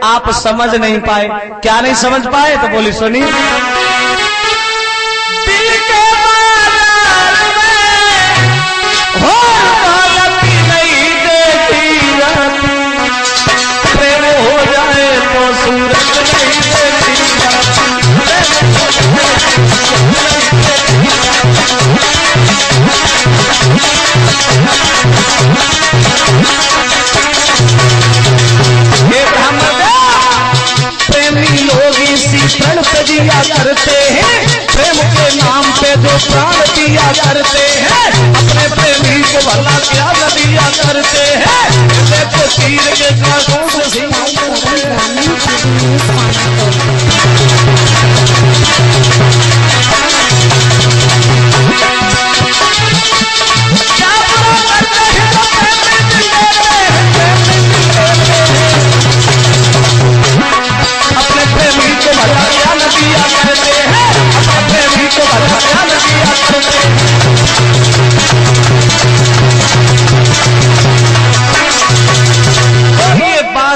आप समझ नहीं पाए। क्या नहीं समझ पाए? तो बोली सुनी, दिल के बाजार में हो गलती नहीं देखी जाती, प्रेम हो जाए तो सूरत नहीं देखी प्रेमी लोग इसी क्षण पे जिया करते हैं, प्रेम के नाम पे जो प्राण दिया करते हैं, अपने प्रेमी को भला क्या न दिया करते हैं, देखो तीर के कांटों से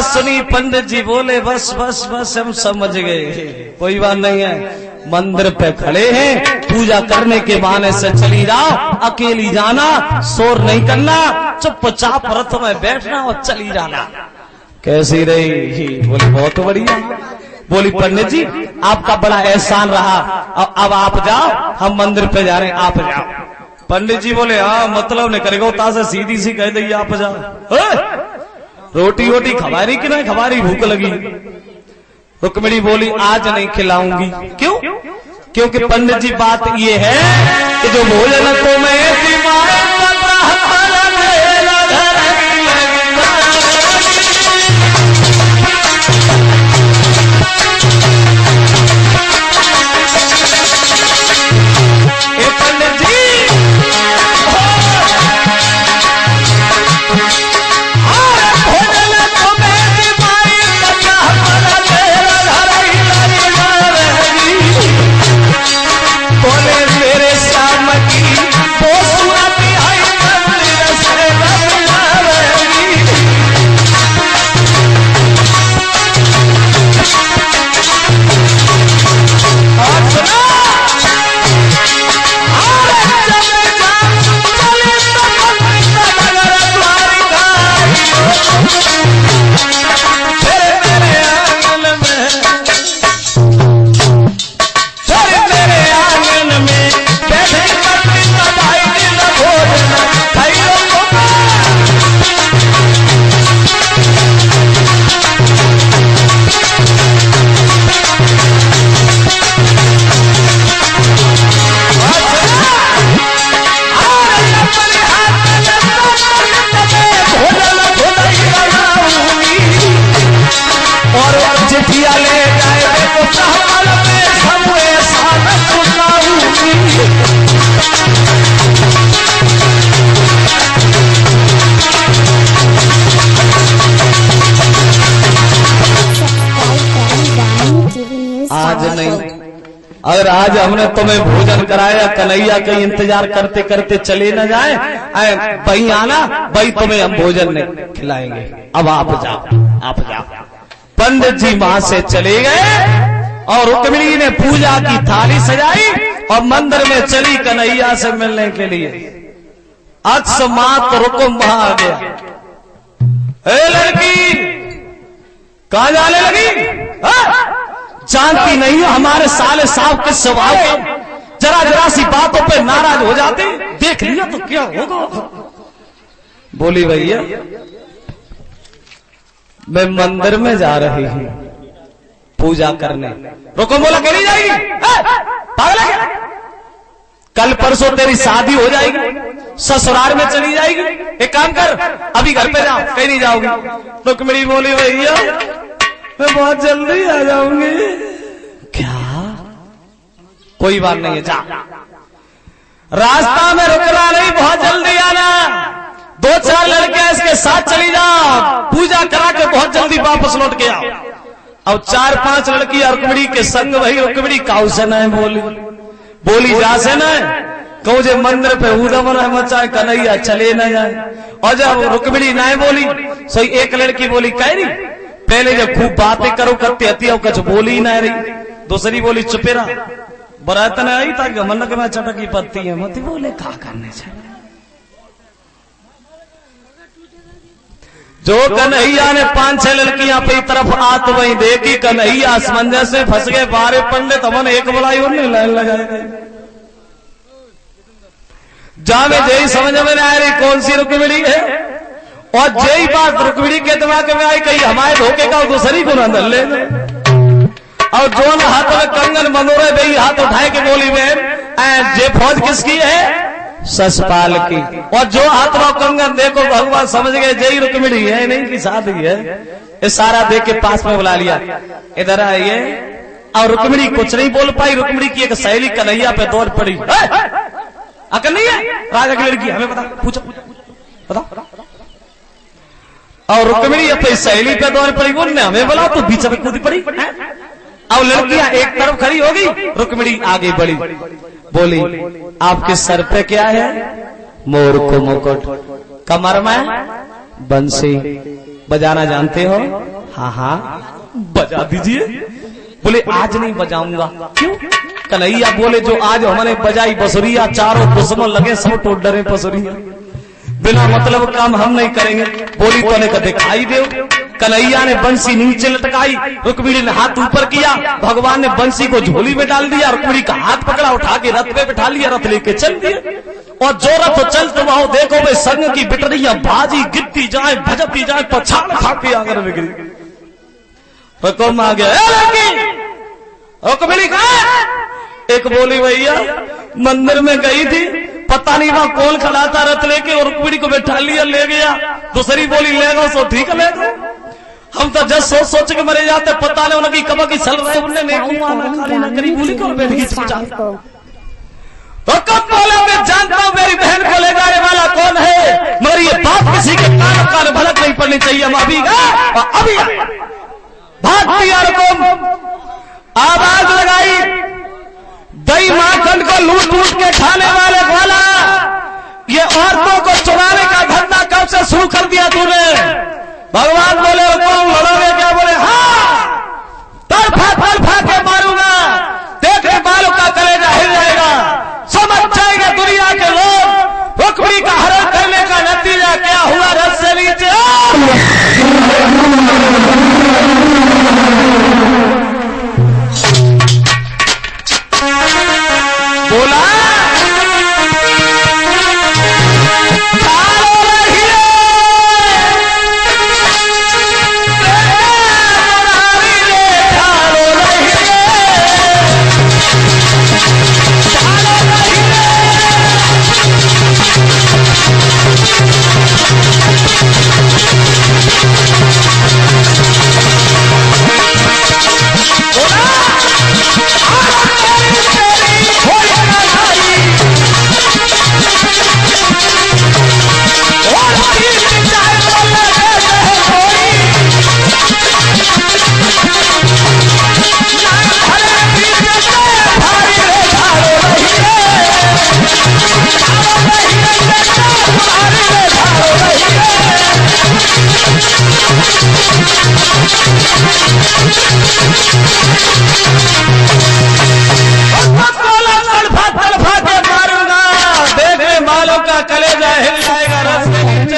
सुनी। पंडित जी बोले बस बस बस हम समझ गए, कोई बात नहीं है। मंदिर पे खड़े हैं, पूजा करने के बहाने से चली जाओ, अकेली जाना, शोर नहीं करना, चुपचाप रथ में बैठना और चली जाना। कैसी रही? बोली बहुत बढ़िया। बोली पंडित जी आपका बड़ा एहसान रहा, अब आप जाओ, हम मंदिर पे जा रहे हैं, आप जाओ। पंडित जी बोले हाँ मतलब नहीं करेगा, उता से सीधी सी कह दी आप जाओ। रोटी वोटी खबारी कि नहीं खबारी, भूख लगी। रुक्मिणी बोली आज नहीं खिलाऊंगी। क्यों? क्योंकि पंडित जी बात ये है कि जो भोजन को मैं अगर आज हमने तुम्हें भोजन कराया, कन्हैया कहीं इंतजार करते करते चले न जाए, वही आना, वही तुम्हें हम भोजन नहीं खिलाएंगे। अब आप जाओ, आप जाओ। पंडित जी वहां से चले गए और रुक्मिणी ने पूजा की थाली सजाई और मंदिर में चली कन्हैया से मिलने के लिए। अकस्मात रुकुम वहां आ गया। ए लड़की कहां जाने लगी? जानती नहीं हो हमारे साले साहब के स्वभाव का, जरा जरा सी बातों पे नाराज हो जाते, देख लिया तो क्या होगा। बोली भैया मैं मंदिर में जा रही हूं पूजा करने। रुको बोला कहीं जाएगी? पागल है? कल परसों तेरी शादी हो जाएगी, ससुराल में चली जाएगी। एक काम कर अभी घर पे जाओ, कहीं नहीं जाओगी। रुक्मिणी बोली भैया मैं बहुत जल्दी आ जाऊंगी। क्या? कोई बात नहीं है, जा। रास्ता में रुकना नहीं, बहुत जल्दी आना। 2-4 लड़के इसके साथ चली जाओ, पूजा करा के बहुत जल्दी वापस लौट के आओ। अब 4-5 लड़की रुक्मिणी के संग वही रुक्मिणी काऊ से न बोली जा से न कहू जे मंदिर पे उदम न मचाए, कन्हैया चले न जाए। और जब रुक्मिणी न बोली सो एक लड़की बोली कह रही पहले जब खूब बातें करो करते हती और कुछ बोली ही ना रही, दूसरी बोली चुपेरा बरात न आई ताकि मन के मैं चटकी पत्ती है मत बोले का करने चाहिए। जो कन्हैया ने 5-6 लड़कियां पे तरफ आत वही देखी, कन्हैया असमंजस में फंस गए, बारे पंडित हमन एक बुलाई और नहीं लाइन लगाए। जावे जय समझ में नहीं आ रही कौन सी रुक्मिणी है, और जय बात रुक्मिणी के दिमाग में आई कहीं हमारे धोखे का दूसरी को न ले। और जो हाथ में कंगन मनोरे भाई हाथ उठाए के बोली बहन जे फौज किसकी है, ससपाल की। और जो हाथ में कंगन देखो भगवान समझ गए जय रुक्मिणी है नहीं की शादी है। ये सारा देख के पास में बुला लिया, इधर आइए। और रुक्मिणी कुछ नहीं बोल पाई। रुक्मिणी की एक सहेली कन्हैया पे दौड़ पड़ी, अकल नहीं है राजा की लड़की हमें पता, पूछो बताओ। और रुक्मिणी अपनी सहेली पे दौड़ पड़ी, बोलने हमें बोला तो बीच में कूदी पड़ी। और लड़कियां एक तरफ खड़ी हो गई, रुक्मिणी आगे बढ़ी, बोली आपके सर पे क्या है, मोर को मुकुट, कमर में बंसी, बजाना जानते हो, हाँ हाँ बजा दीजिए। बोले आज नहीं बजाऊंगा, क्यों? कन्हैया बोले जो आज हमने बजाई बसुरिया, चारों दुश्मन लगे सब टूट डरे बसुरिया, बिना मतलब काम हम नहीं करेंगे। बोली तो ने दिखाई दे। कन्हैया ने बंसी नीचे लटकाई, रुक्मिणी ने हाथ ऊपर किया, भगवान ने बंसी को झोली में डाल दिया, रुक्मिणी का हाथ पकड़ा, उठा के रथ पे बिठा लिया, रथ लेके चल दिया। और जो रथ चल तुम आओ देखो वे संग की बिटरियां बाजी गिरती जाए भजती जाए, पछाड़ खा के आंगन में गिरी। हुक्म आ गया रुक्मिणी कहाँ? एक बोली भैया मंदिर में गई थी, पता नहीं वहां कौन खड़ा था रथ लेके, और रुक्मिणी को बैठा लिया ले गया। दूसरी बोली ले गो सो ठीक ले गो। हम तो जस्ट सोच सोच के मरे जाते, पता नहीं उनकी कब की सल रहे करी बोली को बैठ गई तो कब बोले मैं जानता हूं मेरी बहन को ले जाने वाला कौन है, मगर ये बात किसी के कान कान भड़क नहीं पड़नी चाहिए। हम अभी अभी भागती आवाज लगाई, दही माखन को लूट लूट के खाने वाले वाला, ये औरतों को चुराने का धंधा कब से शुरू कर दिया तूने? भगवान बोले कौन लड़ोगे क्या? बोले हाँ तड़फा के मारूंगा, देखने वालों का कलेजा हिल जाएगा, समझ जाएंगे दुनिया के लोग रुक्मिणी का हरण करने का नतीजा क्या हुआ। रथ से नीचे बोला कलेजा हिल जाएगा, रास्ते नीचे